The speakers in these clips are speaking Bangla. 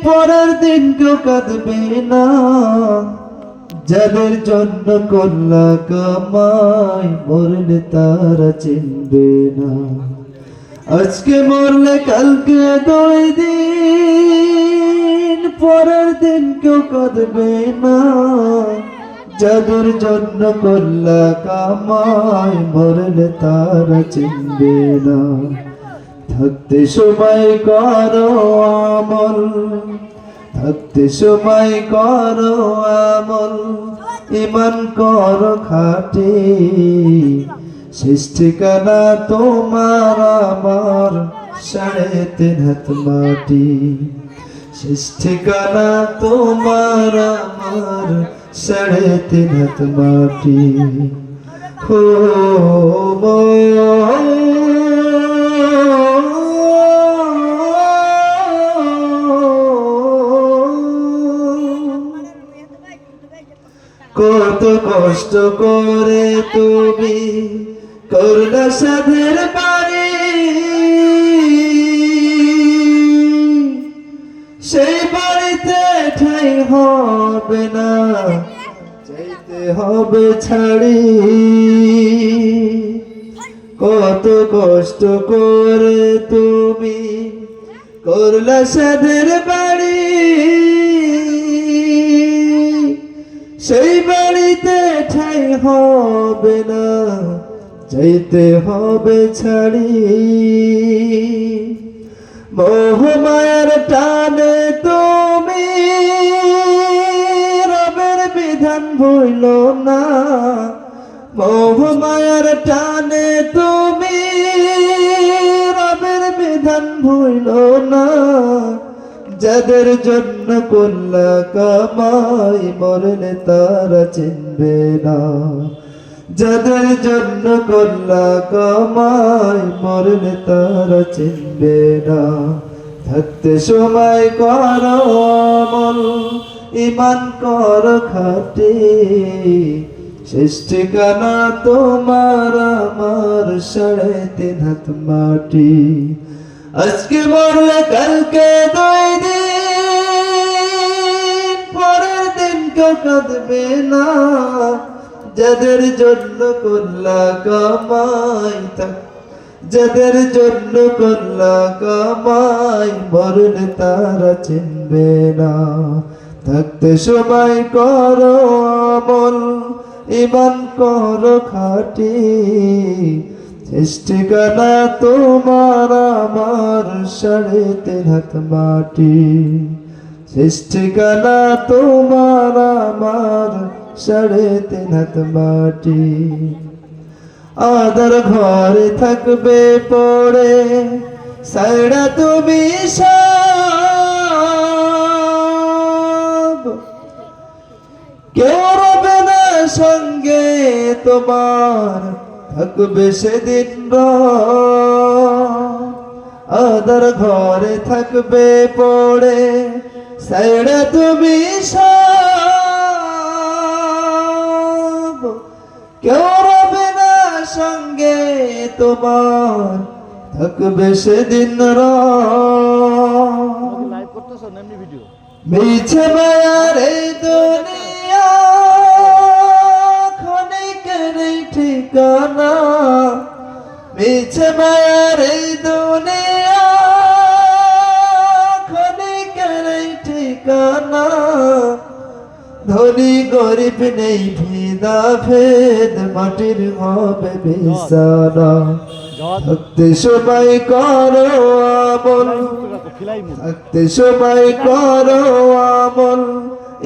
পরের দিন কেউ কাঁদবে না, যাদের জন্য করলা কামাই মরলে তারা চিনবে না। আজকে মরলে কালকে 2 দিন, পরের দিন কেউ কাঁদবে না, যাদের জন্য করলা কামাই মরলে তারা চিনবে না। থাকতে সময় করো আমল, থাকতে সময় করো আমল, ঈমান করো খাঁটি, শেষ ঠিকানা তোমার আমার 3.5 হাত মাটি। শেষ ঠিকানা তোমার আমার 3.5 হাত মাটি। হো কত কষ্ট করে তুমি করলা সাধের বাড়ি, সেই বাড়িতে ঠাই হবে না, চাইতে হবে ছাড়ি। কত কষ্ট করে তুমি করলা সাধের বাড়ি, সেই বাড়িতে ঠাই হবে না, যাইতে হবে ছাড়ি। মোহমায়ার টানে তুমি রবের বিধান ভুইল না, মোহমায়ার টানে তুমি রবের বিধান ভুইল না। যাদের জন্য করলা কামাই মরলে তারা চিনবে না, যাদের জন্য করলা কামাই মরলে তারা চিনবে না। থাকতে সময় করো আমল, ঈমান করো খাঁটি, শেষ ঠিকানা তোমার আমার 3.5 হাত মাটি। আজকে মরলে কালকে 2 দিন, পরের দিন কেউ কাঁদবে না, যাদের জন্য করলা কামাই, যাদের জন্য করলা কামাই মরলে তারা চিনবে না। থাকতে সময় করো আমল, ঈমান করো খাঁটি, শেষ ঠিকানা তোমার আমার 3.5 হাত মাটি। শেষ ঠিকানা তোমার আমার 3.5 হাত মাটি। আদার ঘরে থাকবে পড়ে সাইড়া তুমি সব, কেউ রবে না সঙ্গে তোমার, থাকবে সেদিন আদার ঘরে থাকবে পড়ে সাইড়া তুমি সব, কেউ রবে না সঙ্গে তোমার, থাকবে সেদিন মিছে মায়ার এই দুনিয়া ক্ষণিকের ঠিকানা, মিছে মায়ার এই দুনিয়া ক্ষণিকের ঠিকানা। ধনী গরিব নেই ভেদা ভেদ, মাটির হবে বিছানা। থাকতে সময় করো আমল, থাকতে সময় করো আমল,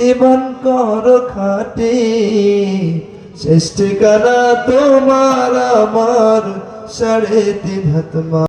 ঈমান করো খাঁটি, শেষ ঠিকানা তোমার আমার 3.5 হাত মাটি।